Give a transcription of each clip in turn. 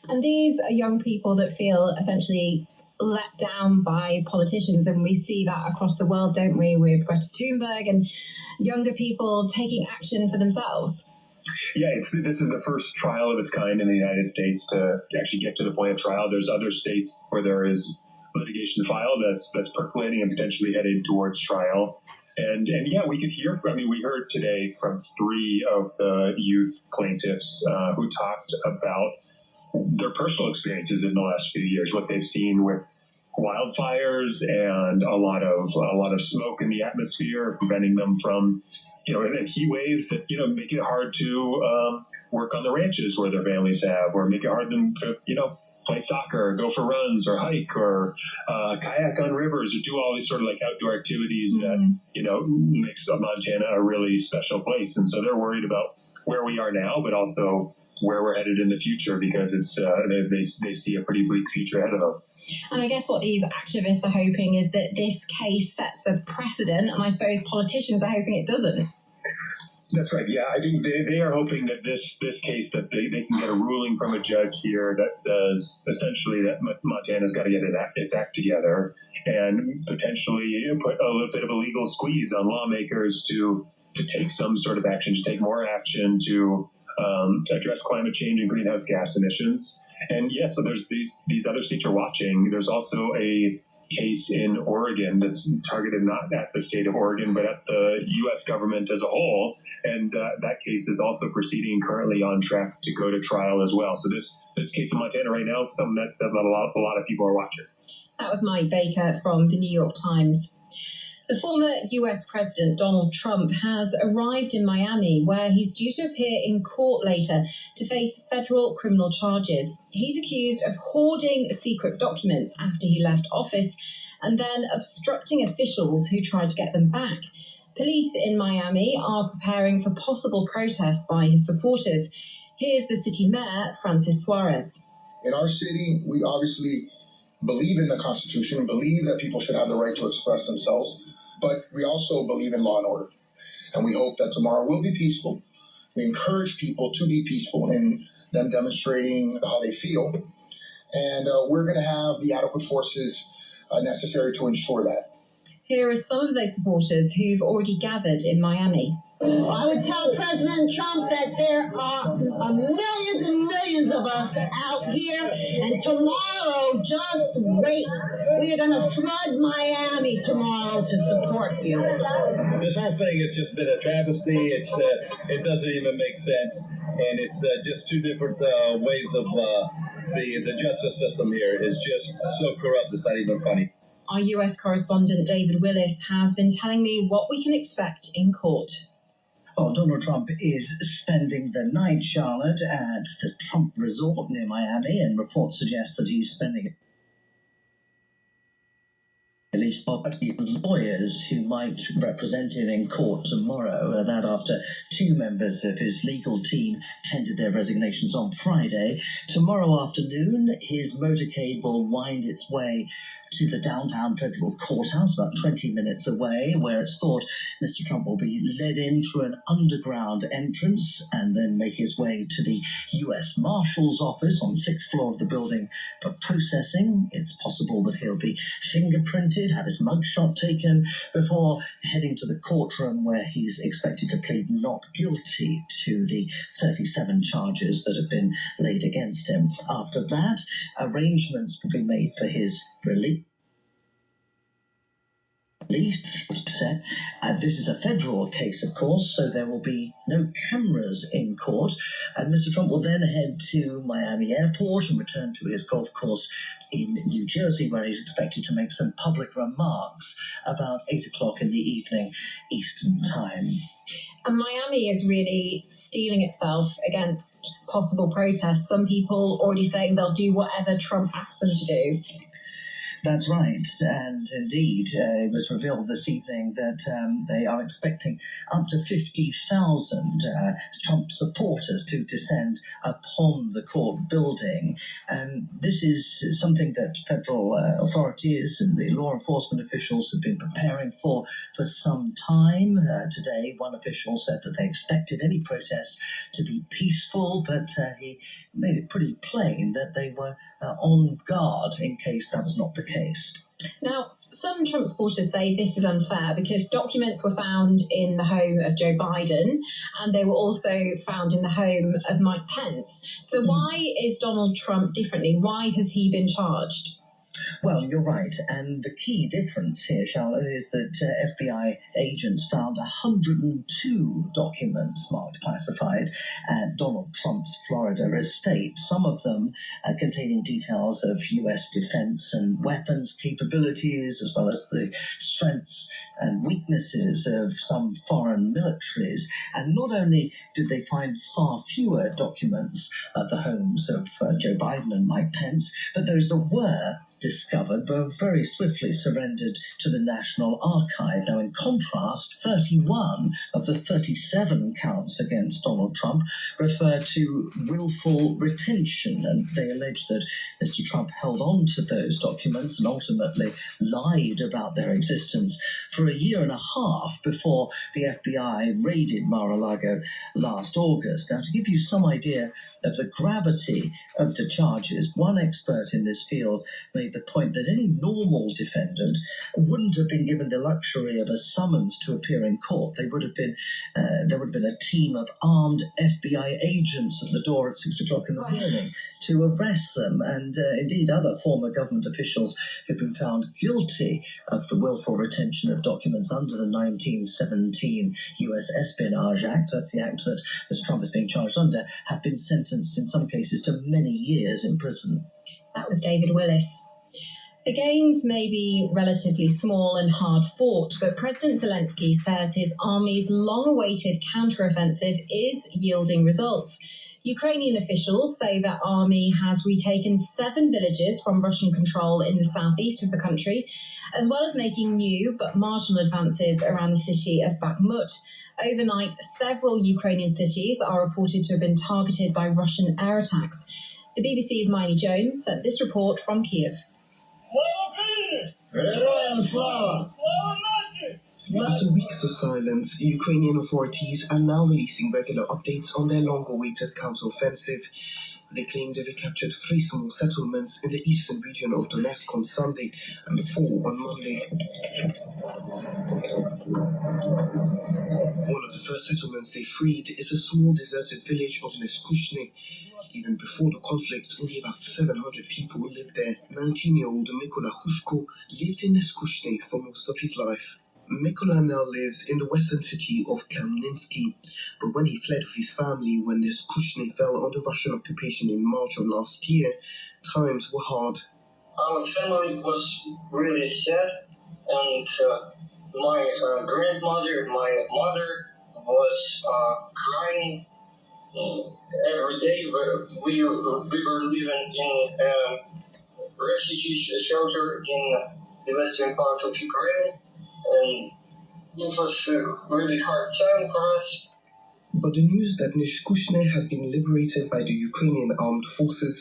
And these are young people that feel essentially let down by politicians, and we see that across the world, don't we, with Greta Thunberg and younger people taking action for themselves. Yeah, this is the first trial of its kind in the United States to actually get to the point of trial. There's other states where there is litigation filed that's percolating and potentially headed towards trial. And yeah, we heard today from 3 of the youth plaintiffs who talked about their personal experiences in the last few years, what they've seen with wildfires and a lot of smoke in the atmosphere, preventing them from, and heat waves that, make it hard to work on the ranches where their families have, or make it hard them to, play soccer, or go for runs, or hike, or kayak on rivers, or do all these sort of like outdoor activities that, makes Montana a really special place. And so they're worried about where we are now, but also where we're headed in the future, because it's they see a pretty bleak future ahead of them. And I guess what these activists are hoping is that this case sets a precedent, and I suppose politicians are hoping it doesn't. That's right. Yeah, I think they are hoping that this case, that they can get a ruling from a judge here that says essentially that Montana's got to get its act together, and potentially put a little bit of a legal squeeze on lawmakers to take some sort of action, to take more action to address climate change and greenhouse gas emissions. And yeah, so there's these other states are watching. There's also a case in Oregon that's targeted not at the state of Oregon, but at the U.S. government as a whole. And that case is also proceeding, currently on track to go to trial as well. So this case in Montana right now is something that a lot of people are watching. That was Mike Baker from the New York Times. The former US President Donald Trump has arrived in Miami, where he's due to appear in court later to face federal criminal charges. He's accused of hoarding secret documents after he left office and then obstructing officials who tried to get them back. Police in Miami are preparing for possible protests by his supporters. Here's the city mayor, Francis Suarez. In our city, we obviously believe in the Constitution, believe that people should have the right to express themselves. But we also believe in law and order, and we hope that tomorrow will be peaceful. We encourage people to be peaceful in them demonstrating how they feel, and we're going to have the adequate forces necessary to ensure that. Here are some of those supporters who've already gathered in Miami. I would tell President Trump that there are millions and millions of us out here, and tomorrow, just wait. We are going to flood Miami tomorrow to support you. This whole thing has just been a travesty. It doesn't even make sense, and it's just two different ways of the justice system here is just so corrupt. It's not even funny. Our US correspondent David Willis has been telling me what we can expect in court. Well, Donald Trump is spending the night, Charlotte, at the Trump Resort near Miami, and reports suggest that he's spending it. At least the lawyers who might represent him in court tomorrow, that after 2 members of his legal team tendered their resignations on Friday. Tomorrow afternoon, his motorcade will wind its way to the downtown federal courthouse, about 20 minutes away, where it's thought Mr. Trump will be led in through an underground entrance and then make his way to the U.S. Marshal's office on the 6th floor of the building for processing. It's possible that he'll be fingerprinted, have his mugshot taken, before heading to the courtroom where he's expected to plead not guilty to the 37 charges that have been laid against him. After that, arrangements will be made for his release. This is a federal case, of course, so there will be no cameras in court. And Mr. Trump will then head to Miami Airport and return to his golf course in New Jersey, where he's expected to make some public remarks about 8 o'clock in the evening Eastern Time. And Miami is really steeling itself against possible protests. Some people already saying they'll do whatever Trump asks them to do. That's right, and indeed, it was revealed this evening that they are expecting up to 50,000 Trump supporters to descend upon the court building. And this is something that federal authorities and the law enforcement officials have been preparing for some time. Today, one official said that they expected any protests to be peaceful, but he made it pretty plain that they were on guard in case that was not the case. Now, some Trump supporters say this is unfair because documents were found in the home of Joe Biden and they were also found in the home of Mike Pence. So why is Donald Trump differently? Why has he been charged? Well, you're right, and the key difference here, Charlotte, is that FBI agents found 102 documents marked classified at Donald Trump's Florida estate, some of them containing details of U.S. defense and weapons capabilities, as well as the strengths and weaknesses of some foreign militaries. And not only did they find far fewer documents at the homes of Joe Biden and Mike Pence, but those that were discovered were very swiftly surrendered to the National Archive. Now, in contrast, 31 of the 37 counts against Donald Trump refer to willful retention, and they allege that Mr. Trump held on to those documents and ultimately lied about their existence for a year and a half before the FBI raided Mar-a-Lago last August. Now, to give you some idea of the gravity of the charges, one expert in this field made the point that any normal defendant wouldn't have been given the luxury of a summons to appear in court. There would have been a team of armed FBI agents at the door at 6 o'clock in the morning to arrest them, and indeed other former government officials have been found guilty of the willful retention of documents under the 1917 U.S. Espionage Act. That's the act that Mr. Trump is being charged under, have been sentenced in some cases to many years in prison. That was David Willis. The gains may be relatively small and hard-fought, but President Zelensky says his army's long-awaited counteroffensive is yielding results. Ukrainian officials say that army has retaken 7 villages from Russian control in the southeast of the country, as well as making new but marginal advances around the city of Bakhmut. Overnight, several Ukrainian cities are reported to have been targeted by Russian air attacks. The BBC's Miley Jones sent this report from Kiev. After weeks of silence, Ukrainian authorities are now releasing regular updates on their long-awaited counter-offensive. They claim they recaptured 3 small settlements in the eastern region of Donetsk on Sunday and 4 on Monday. One of the first settlements they freed is a small deserted village of Neskushny. Even before the conflict, only about 700 people lived there. 19-year-old Mykola Hushko lived in Neskushny for most of his life. Mykola now lives in the western city of Kamninsky, but when he fled with his family when Neskushny fell under Russian occupation in March of last year, times were hard. Our family was really sad, and my grandmother, my mother was crying every day. We were living in a refugee shelter in the western part of Ukraine, and it was a really hard time for us. But the news that Neskushny had been liberated by the Ukrainian armed forces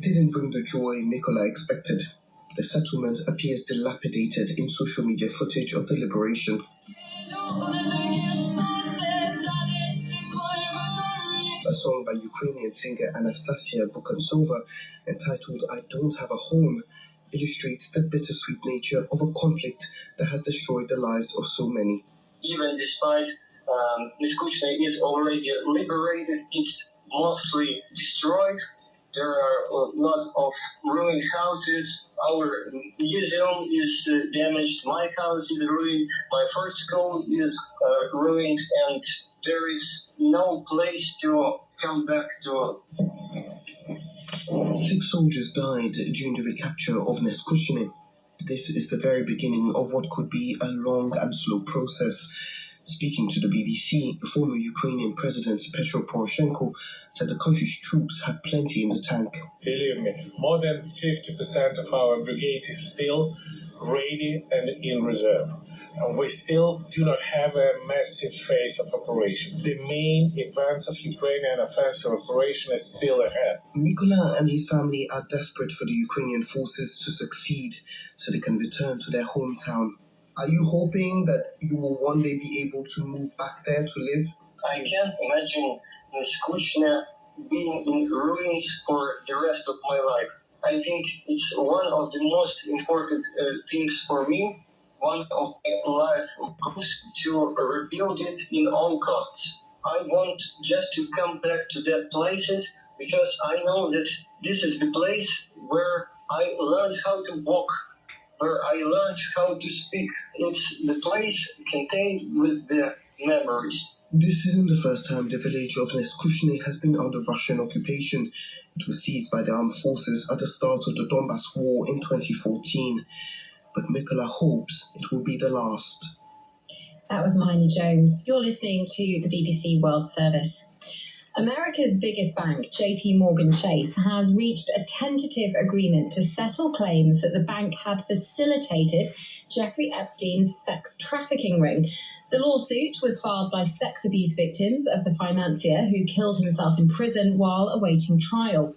didn't bring the joy Mykola expected. The settlement appears dilapidated in social media footage of the liberation. A song by Ukrainian singer Anastasia Bukansova, entitled I Don't Have a Home, illustrates the bittersweet nature of a conflict that has destroyed the lives of so many. Even despite Neskushny is already liberated, it's mostly destroyed. There are a lot of ruined houses. Our museum is damaged. My house is ruined. My first school is ruined, and there is no place to come back to. 6 soldiers died during the recapture of Neskushny. This is the very beginning of what could be a long and slow process. Speaking to the BBC, the former Ukrainian President Petro Poroshenko said the country's troops had plenty in the tank. Believe me, more than 50% of our brigade is still ready and in reserve. And we still do not have a massive phase of operation. The main advance of Ukrainian offensive operation is still ahead. Mykola and his family are desperate for the Ukrainian forces to succeed so they can return to their hometown. Are you hoping that you will one day be able to move back there to live? I can't imagine Skuchne being in ruins for the rest of my life. I think it's one of the most important things for me, one of my life goals, to rebuild it in all costs. I want just to come back to that places because I know that this is the place where I learned how to walk, where I learned how to speak. It's the place contained with the memories. This isn't the first time the village of Neskushny has been under Russian occupation. It was seized by the armed forces at the start of the Donbass War in 2014. But Mykola hopes it will be the last. That was Miney Jones. You're listening to the BBC World Service. America's biggest bank, JP Morgan Chase, has reached a tentative agreement to settle claims that the bank had facilitated Jeffrey Epstein's sex trafficking ring. The lawsuit was filed by sex abuse victims of the financier who killed himself in prison while awaiting trial.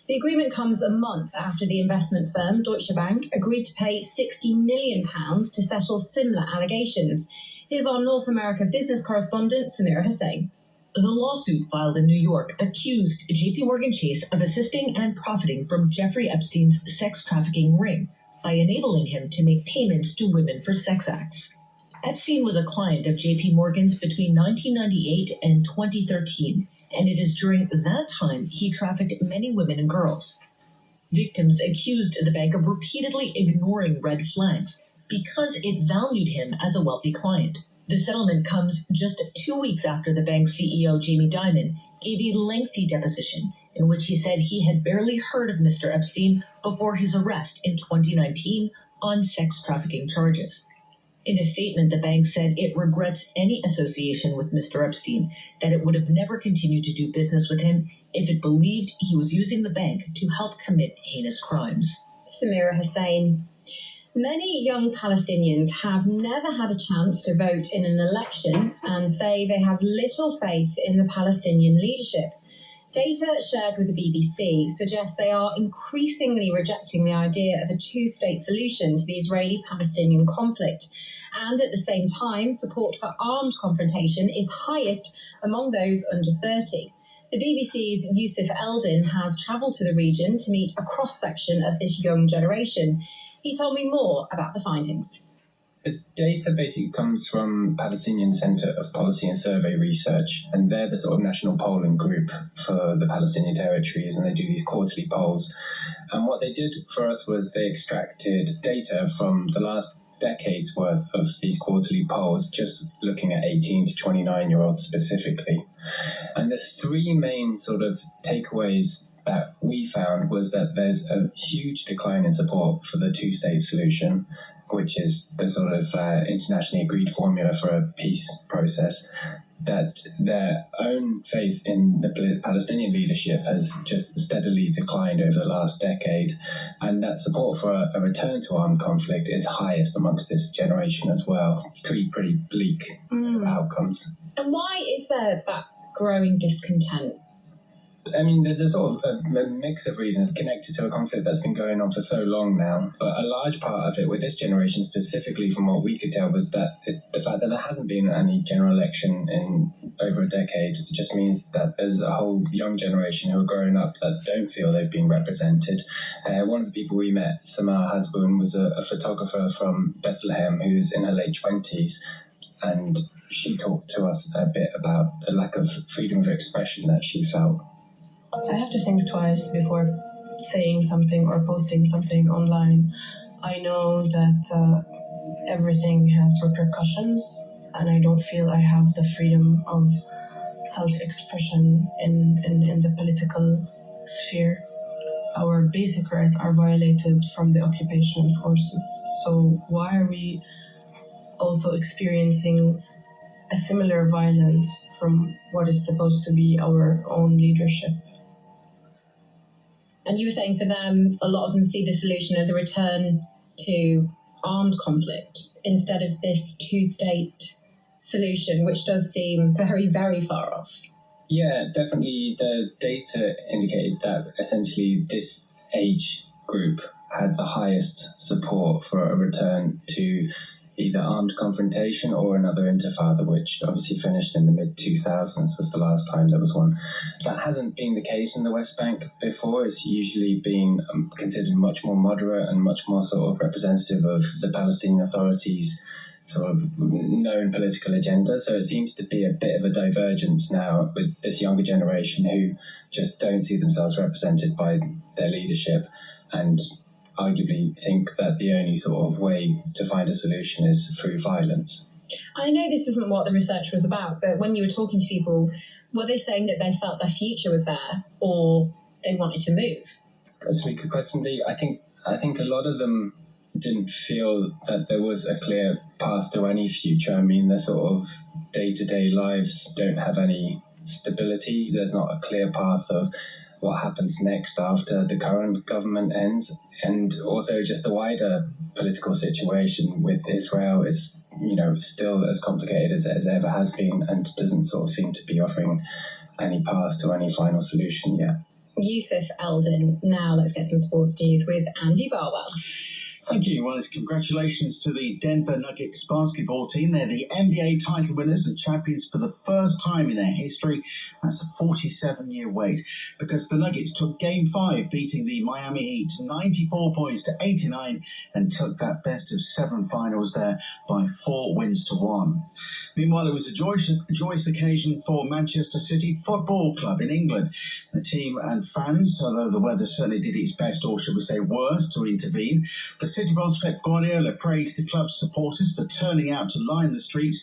The agreement comes a month after the investment firm Deutsche Bank agreed to pay £60 million to settle similar allegations. Here's our North America business correspondent, Samira Hussain. The lawsuit filed in New York accused JP Morgan Chase of assisting and profiting from Jeffrey Epstein's sex trafficking ring by enabling him to make payments to women for sex acts. Epstein was a client of JP Morgan's between 1998 and 2013, and it is during that time he trafficked many women and girls. Victims accused the bank of repeatedly ignoring red flags because it valued him as a wealthy client. The settlement comes just 2 weeks after the bank's CEO, Jamie Dimon, gave a lengthy deposition in which he said he had barely heard of Mr. Epstein before his arrest in 2019 on sex trafficking charges. In a statement, the bank said it regrets any association with Mr. Epstein, that it would have never continued to do business with him if it believed he was using the bank to help commit heinous crimes. Samira Hussain. Many young Palestinians have never had a chance to vote in an election and say they have little faith in the Palestinian leadership. Data shared with the BBC suggests they are increasingly rejecting the idea of a two-state solution to the Israeli-Palestinian conflict. And at the same time, support for armed confrontation is highest among those under 30. The BBC's Yusuf Eldin has travelled to the region to meet a cross-section of this young generation. He told me more about the findings. The data basically comes from Palestinian Center of Policy and Survey Research, and they're the sort of national polling group for the Palestinian territories, and they do these quarterly polls. And what they did for us was they extracted data from the last decade's worth of these quarterly polls, just looking at 18 to 29-year-olds specifically. And there's three main sort of takeaways that we found was that there's a huge decline in support for the two-state solution, which is the sort of internationally agreed formula for a peace process, that their own faith in the Palestinian leadership has just steadily declined over the last decade, and that support for a return to armed conflict is highest amongst this generation as well. Pretty bleak outcomes. And why is there that growing discontent? I mean, there's a sort of a mix of reasons connected to a conflict that's been going on for so long now. But a large part of it with this generation specifically, from what we could tell, was that the fact that there hasn't been any general election in over a decade just means that there's a whole young generation who are growing up that don't feel they've been represented. One of the people we met, Samar Hasbun, was a photographer from Bethlehem who's in her late 20s. And she talked to us a bit about the lack of freedom of expression that she felt. I have to think twice before saying something or posting something online. I know that everything has repercussions, and I don't feel I have the freedom of self-expression in the political sphere. Our basic rights are violated from the occupation forces. So why are we also experiencing a similar violence from what is supposed to be our own leadership. And you were saying for them, a lot of them see the solution as a return to armed conflict instead of this two-state solution, which does seem very, very far off. Yeah, definitely the data indicated that essentially this age group had the highest support for a return to either armed confrontation or another intifada, which obviously finished in the mid-2000s, was the last time there was one. That hasn't been the case in the West Bank before. It's usually been considered much more moderate and much more sort of representative of the Palestinian Authority's sort of known political agenda. So it seems to be a bit of a divergence now with this younger generation who just don't see themselves represented by their leadership and arguably think that the only sort of way to find a solution is through violence. I know this isn't what the research was about, but when you were talking to people, were they saying that they felt their future was there or they wanted to move? That's a really good question, Lee. I think a lot of them didn't feel that there was a clear path to any future. I mean, their sort of day-to-day lives don't have any stability. There's not a clear path of what happens next after the current government ends, and also just the wider political situation with Israel is, still as complicated as it ever has been, and doesn't sort of seem to be offering any path to any final solution yet. Yusuf Eldin. Now let's get some sports news with Andy Barwell. Thank you. Well, it's congratulations to the Denver Nuggets basketball team. They're the NBA title winners and champions for the first time in their history. That's a 47-year wait, because the Nuggets took Game 5, beating the Miami Heat 94 points to 89, and took that best-of-7 finals there by 4 wins to 1. Meanwhile, it was a joyous occasion for Manchester City Football Club in England. The team and fans, although the weather certainly did its best, or should we say worse, to intervene, the City boss Pep Guardiola praised the club's supporters for turning out to line the streets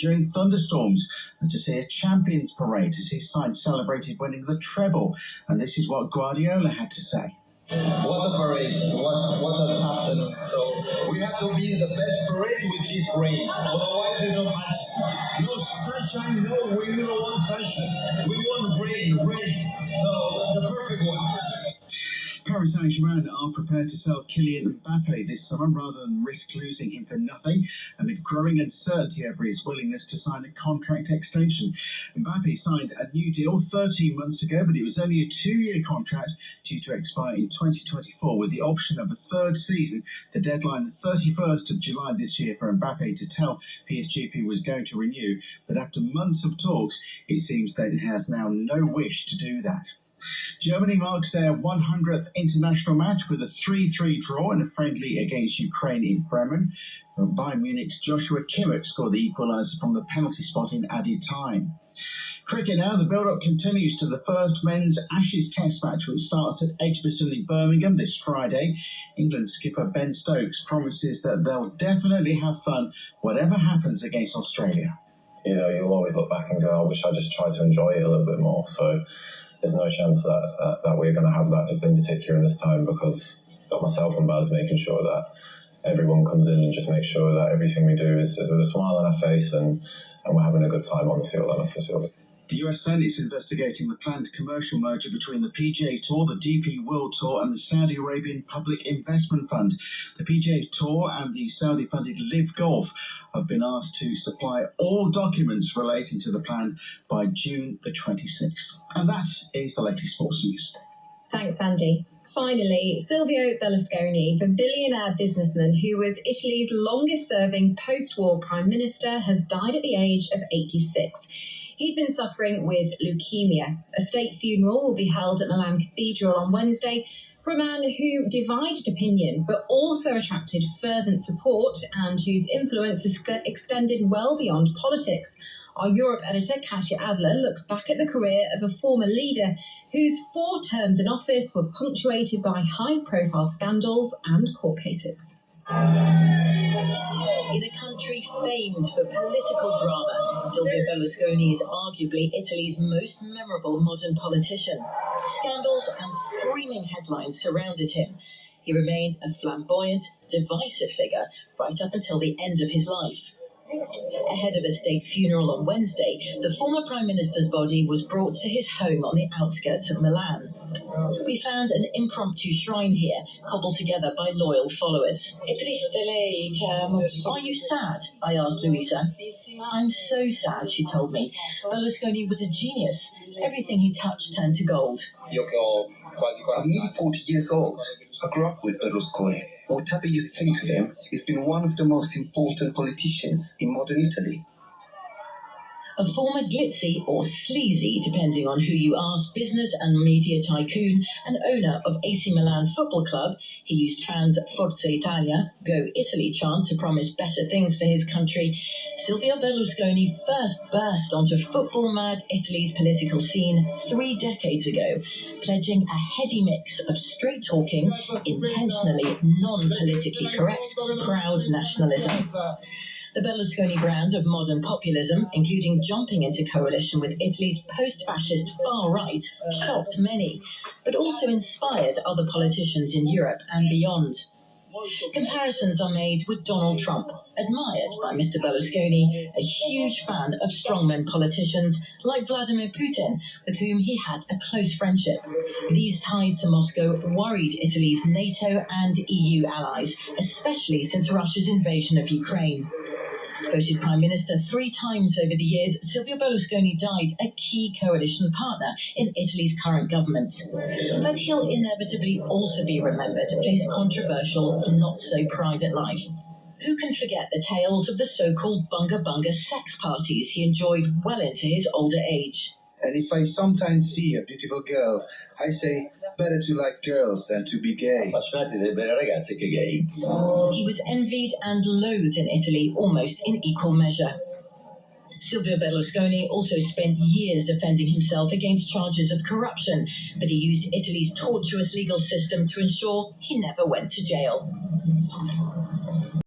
during thunderstorms and to see a champions parade as his side celebrated winning the treble. And this is what Guardiola had to say. What a parade. What has happened? So we have to be the best parade with this rain. Otherwise there's no match. No sunshine, no wind, no one sunshine. We want rain. So the perfect one. Paris Saint-Germain are prepared to sell Kylian Mbappe this summer rather than risk losing him for nothing, amid growing uncertainty over his willingness to sign a contract extension. Mbappe signed a new deal 13 months ago, but it was only a 2-year contract due to expire in 2024 with the option of a third season. The deadline, the 31st of July this year, for Mbappe to tell PSG if he was going to renew, but after months of talks, it seems that it has now no wish to do that. Germany marks their 100th international match with a 3-3 draw in a friendly against Ukraine in Bremen. Bayern Munich's Joshua Kimmich scored the equaliser from the penalty spot in added time. Cricket now, the build-up continues to the first men's Ashes Test match, which starts at Edgbaston in Birmingham this Friday. England skipper Ben Stokes promises that they'll definitely have fun whatever happens against Australia. You'll always look back and go, I wish I just tried to enjoy it a little bit more. So there's no chance that we're going to have that in particular in this time, because I've got myself and Baz making sure that everyone comes in and just make sure that everything we do is with a smile on our face and we're having a good time on the field and off the field. The US Senate is investigating the planned commercial merger between the PGA Tour, the DP World Tour and the Saudi Arabian Public Investment Fund. The PGA Tour and the Saudi-funded Live Golf have been asked to supply all documents relating to the plan by June the 26th. And that is the latest sports news. Thanks, Andy. Finally, Silvio Berlusconi, the billionaire businessman who was Italy's longest-serving post-war prime minister, has died at the age of 86. He'd been suffering with leukemia. A state funeral will be held at Milan Cathedral on Wednesday for a man who divided opinion but also attracted fervent support and whose influence has extended well beyond politics. Our Europe editor, Kasia Adler, looks back at the career of a former leader whose 4 terms in office were punctuated by high-profile scandals and court cases. In a country famed for political drama, Silvio Berlusconi is arguably Italy's most memorable modern politician. Scandals and screaming headlines surrounded him. He remained a flamboyant, divisive figure right up until the end of his life. Ahead of a state funeral on Wednesday, the former Prime Minister's body was brought to his home on the outskirts of Milan. We found an impromptu shrine here, cobbled together by loyal followers. Are you sad? I asked Louisa. I'm so sad, she told me. Berlusconi was a genius. Everything he touched turned to gold. I'm nearly 40 years old. I grew up with Berlusconi. Whatever you think of him, he's been one of the most important politicians in modern Italy. A former glitzy or sleazy, depending on who you ask, business and media tycoon and owner of AC Milan Football Club, he used fans' Forza Italia, Go Italy chant to promise better things for his country. Silvio Berlusconi first burst onto football-mad Italy's political scene 3 decades ago, pledging a heady mix of straight-talking, intentionally non-politically correct, proud nationalism. The Berlusconi brand of modern populism, including jumping into coalition with Italy's post-fascist far-right, shocked many, but also inspired other politicians in Europe and beyond. Comparisons are made with Donald Trump, admired by Mr. Berlusconi, a huge fan of strongman politicians like Vladimir Putin, with whom he had a close friendship. These ties to Moscow worried Italy's NATO and EU allies, especially since Russia's invasion of Ukraine. Voted Prime Minister 3 times over the years, Silvio Berlusconi died a key coalition partner in Italy's current government. But he'll inevitably also be remembered for his controversial, not-so-private life. Who can forget the tales of the so-called Bunga Bunga sex parties he enjoyed well into his older age? And if I sometimes see a beautiful girl, I say, better to like girls than to be gay. He was envied and loathed in Italy almost in equal measure. Silvio Berlusconi also spent years defending himself against charges of corruption, but he used Italy's tortuous legal system to ensure he never went to jail.